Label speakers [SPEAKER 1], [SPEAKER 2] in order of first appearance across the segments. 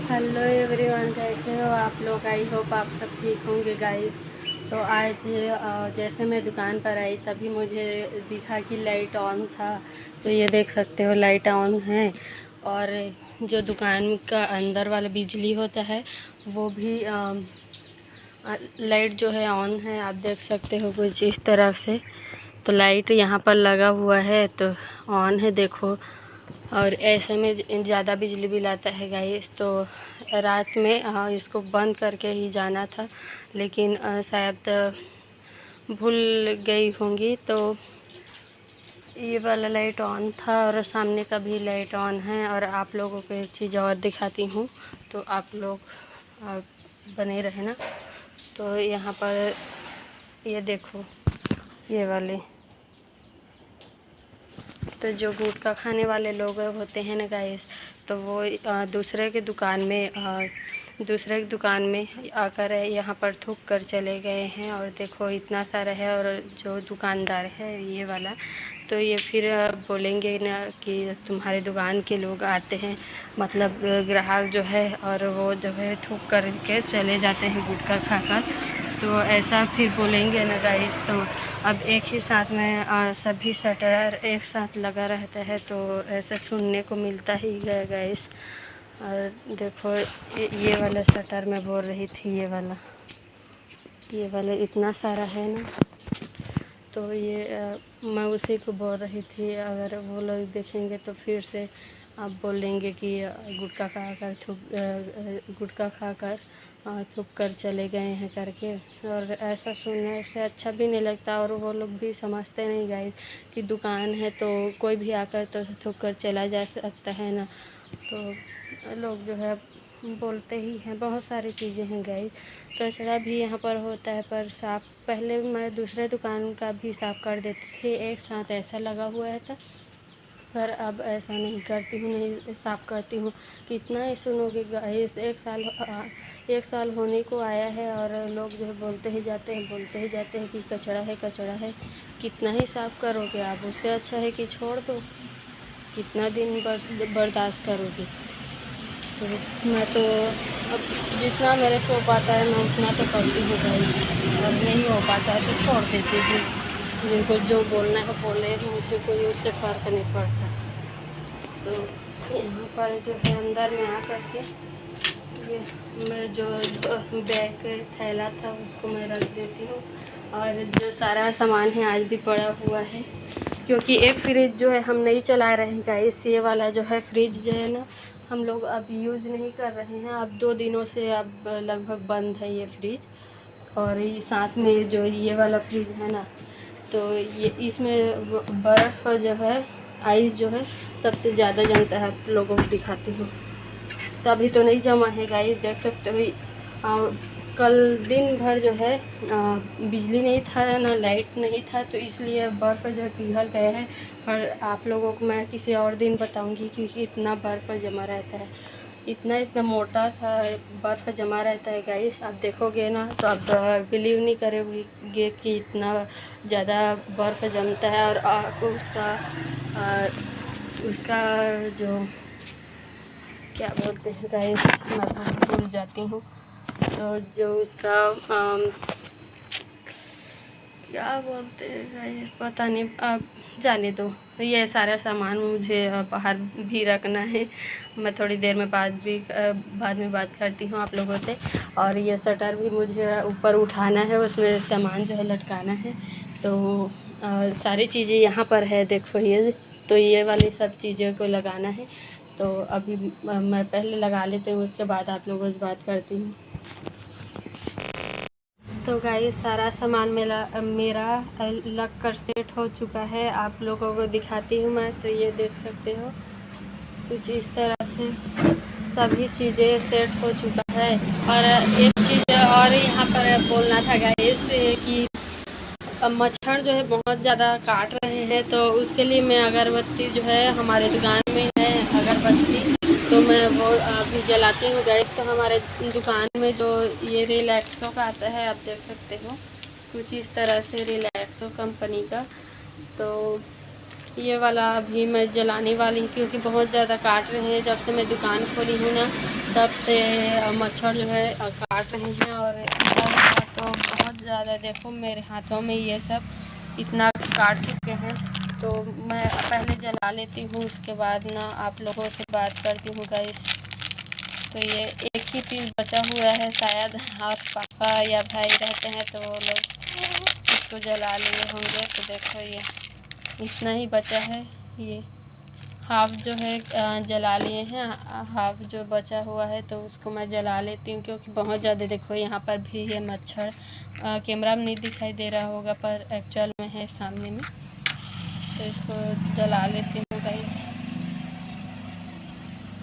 [SPEAKER 1] Hello everyone, कैसे हो आप लोग। आई होप आप सब ठीक होंगे गाइस। तो आज जैसे मैं दुकान पर आई तभी मुझे दिखा कि लाइट ऑन था। तो ये देख सकते हो लाइट ऑन है, और जो दुकान का अंदर वाला बिजली होता है वो भी लाइट जो है ऑन है। आप देख सकते हो कुछ इस तरह से। तो लाइट यहाँ पर लगा हुआ है तो ऑन है, देखो। और ऐसे में ज़्यादा बिजली बिल आता है गाइस। तो रात में इसको बंद करके ही जाना था, लेकिन शायद भूल गई होंगी। तो ये वाला लाइट ऑन था और सामने का भी लाइट ऑन है। और आप लोगों को एक चीज़ और दिखाती हूँ, तो आप लोग बने रहे ना। तो यहाँ पर ये देखो, ये वाले तो जो गुटखा खाने वाले लोग होते हैं ना गाइस, तो वो दूसरे की दुकान में आकर यहाँ पर थूक कर चले गए हैं। और देखो इतना सारा है। और जो दुकानदार है ये वाला, तो ये फिर बोलेंगे ना कि तुम्हारे दुकान के लोग आते हैं, मतलब ग्राहक जो है, और वो जो है थूक कर के चले जाते हैं गुटखा खाकर। तो ऐसा फिर बोलेंगे ना गाइस। तो अब एक ही साथ में सभी शटर एक साथ लगा रहता है, तो ऐसा सुनने को मिलता ही है गाइस। और देखो ये वाला शटर मैं बोल रही थी, ये वाला इतना सारा है ना। तो ये मैं उसी को बोल रही थी, अगर वो लोग देखेंगे तो फिर से आप बोलेंगे कि गुटखा खाकर थूक कर चले गए हैं करके। और ऐसा सुनने से अच्छा भी नहीं लगता। और वो लोग भी समझते नहीं गाइस कि दुकान है तो कोई भी आकर तो थूक कर चला जा सकता है ना। तो लोग जो है बोलते ही हैं, बहुत सारी चीज़ें हैं गाइस। कचरा भी यहाँ पर होता है, पर साफ़ पहले मैं दूसरे दुकान का भी साफ़ कर देती थी, एक साथ ऐसा लगा हुआ था। पर अब ऐसा नहीं करती हूँ, नहीं साफ़ करती हूँ। कितना ही सुनोगे गाइस, एक साल होने को आया है और लोग जो है बोलते ही जाते हैं कि कचरा है कचरा है। कितना ही साफ़ करोगे आप, उससे अच्छा है कि छोड़ दो। कितना दिन बर्दाश्त करोगे। तो मैं तो अब जितना मेरे से हो पाता है मैं उतना तो करती हूँ भाई। अब नहीं हो पाता है तो छोड़ देती हूँ। जिनको जो बोलना है बोले, मुझे कोई उससे फ़र्क नहीं पड़ता। तो यहाँ पर जो है अंदर में आ कर के ये मेरा जो बैग थैला था उसको मैं रख देती हूँ। और जो सारा सामान है आज भी पड़ा हुआ है, क्योंकि एक फ्रिज जो है हम नहीं चला रहे हैं गाइस। ये वाला जो है फ्रिज जो है ना, हम लोग अब यूज़ नहीं कर रहे हैं। अब 2 दिनों से अब लगभग बंद है ये फ्रिज। और ये साथ में जो ये वाला फ्रिज है ना, तो ये इसमें बर्फ़ जो है, आइस जो है सबसे ज़्यादा जमता है। आप लोगों को दिखाती हूँ। तो अभी तो नहीं जमा है गाइस, देख सकते हो। कल दिन भर जो है बिजली नहीं था ना, लाइट नहीं था, तो इसलिए बर्फ़ जो है पिघल गया है। और आप लोगों को मैं किसी और दिन बताऊंगी कि इतना बर्फ़ जमा रहता है, इतना इतना सा बर्फ़ जमा रहता है गाइस। आप देखोगे ना तो आप बिलीव नहीं करोगे कि इतना ज़्यादा बर्फ़ जमता है। और उसका जो क्या बोलते हैं गाइस, मैं तो भूल जाती हूँ। तो जो उसका क्या बोलते हैं गाइस, पता नहीं, अब जाने दो। तो ये सारा सामान मुझे बाहर भी रखना है। मैं थोड़ी देर में बाद में बात करती हूँ आप लोगों से। और ये शटर भी मुझे ऊपर उठाना है, उसमें सामान जो है लटकाना है। तो सारी चीज़ें यहाँ पर है, देखो ये। तो ये वाली सब चीज़ों को लगाना है। तो अभी मैं पहले लगा लेती हूँ, उसके बाद आप लोगों से बात करती हूँ। तो गाइस सारा सामान मेरा लग कर सेट हो चुका है, आप लोगों को दिखाती हूँ मैं। तो ये देख सकते हो कुछ इस तरह से सभी चीज़ें सेट हो चुका है। और एक चीज़ और यहाँ पर बोलना था गाइस कि मच्छर जो है बहुत ज़्यादा काट रहे हैं, तो उसके लिए मैं अगरबत्ती जो है, हमारे दुकान में है अगरबत्ती, तो मैं वो अभी जलाती हूँ गैस। तो हमारे दुकान में जो ये रिलैक्सो का आता है, आप देख सकते हो कुछ इस तरह से, रिलैक्सो कंपनी का। तो ये वाला अभी मैं जलाने वाली हूँ क्योंकि बहुत ज़्यादा काट रहे हैं। जब से मैं दुकान खोली हूँ ना तब से मच्छर जो है काट रहे हैं। और तो बहुत ज़्यादा देखो मेरे हाथों में ये सब इतना काट चुके हैं। तो मैं पहले जला लेती हूँ, उसके बाद ना आप लोगों से बात करती हूँ गाइस। तो ये एक ही पीस बचा हुआ है, शायद और पापा या भाई रहते हैं तो वो लोग इसको जला लिए होंगे। तो देखो ये इतना ही बचा है, ये हाफ जो है जला लिए हैं, हाफ जो बचा हुआ है तो उसको मैं जला लेती हूँ क्योंकि बहुत ज़्यादा देखो यहाँ पर भी ये मच्छर कैमरा में नहीं दिखाई दे रहा होगा पर एक्चुअल में है सामने में। तो इसको जला लेती हूँ गाइस।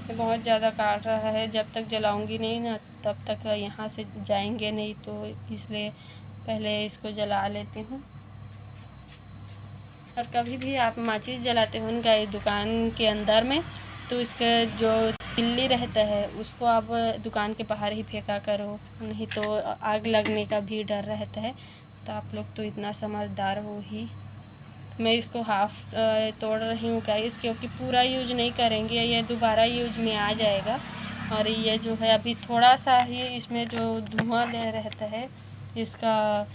[SPEAKER 1] ये बहुत ज़्यादा काट रहा है, जब तक जलाऊंगी नहीं ना तब तक यहाँ से जाएंगे नहीं, तो इसलिए पहले इसको जला लेती हूँ। और कभी भी आप माचिस जलाते हो ना दुकान के अंदर में तो इसका जो तिल्ली रहता है उसको आप दुकान के बाहर ही फेंका करो, नहीं तो आग लगने का भी डर रहता है। तो आप लोग तो इतना समझदार हो ही। मैं इसको हाफ तोड़ रही हूँ गाइस क्योंकि पूरा यूज नहीं करेंगे, ये दोबारा यूज में आ जाएगा। और ये जो है अभी थोड़ा सा ही इसमें जो धुआं ले रहता है, इसका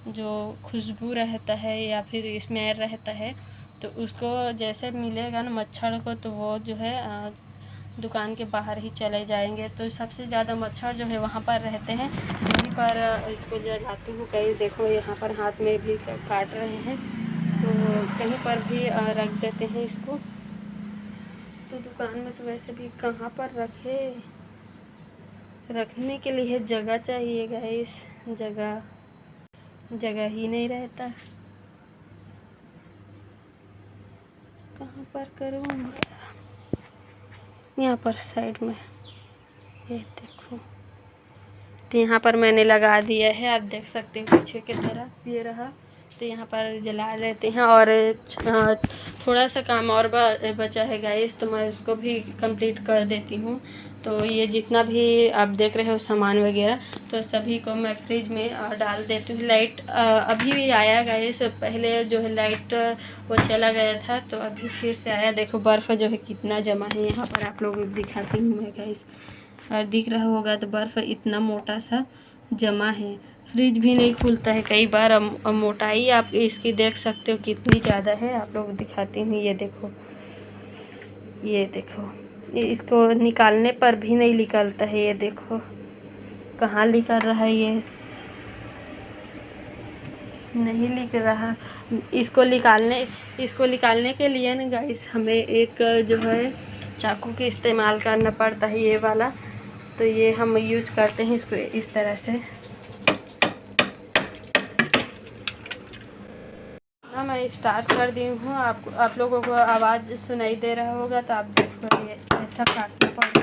[SPEAKER 1] जो खुशबू रहता है या फिर स्मेल रहता है, तो उसको जैसे मिलेगा ना मच्छर को तो वो जो है दुकान के बाहर ही चले जाएंगे। तो सबसे ज़्यादा मच्छर जो है वहाँ पर रहते हैं, वहीं पर इसको जलाती हूँ। कहीं देखो यहाँ पर हाथ में भी काट रहे हैं, तो कहीं पर भी रख देते हैं इसको। तो दुकान में तो वैसे भी कहाँ पर रखने के लिए जगह चाहिए गाइस, जगह ही नहीं रहता। कहाँ पर करूँ, यहाँ पर साइड में ये देखो। तो यहाँ पर मैंने लगा दिया है, आप देख सकते हो पीछे की तरफ ये रहा। तो यहाँ पर जला लेते हैं और थोड़ा सा काम और बचा है गाइस, तो मैं उसको भी कंप्लीट कर देती हूँ। तो ये जितना भी आप देख रहे हो सामान वगैरह तो सभी को मैं फ्रिज में डाल देती हूँ। लाइट अभी भी आया गाइस, पहले जो है लाइट वो चला गया था तो अभी फिर से आया। देखो बर्फ़ जो है कितना जमा है यहाँ पर, आप लोगों को दिखाती हूँ मैं गाइस। और दिख रहा होगा तो बर्फ़ इतना मोटा सा जमा है, फ्रिज भी नहीं खुलता है कई बार। मोटाई आप इसकी देख सकते हो कितनी ज़्यादा है, आप लोग दिखाती हूँ। ये देखो, ये देखो, इसको निकालने पर भी नहीं निकलता है। ये देखो कहाँ निकल रहा है, ये नहीं निकल रहा। इसको निकालने के लिए ना गाइस हमें एक जो है चाकू के इस्तेमाल करना पड़ता है, ये वाला। तो ये हम यूज़ करते हैं इसको इस तरह से। हाँ मैं स्टार्ट कर दी हूँ। आप लोगों को आवाज़ सुनाई दे रहा होगा तो आप देखो ये ऐसा काटना पड़ता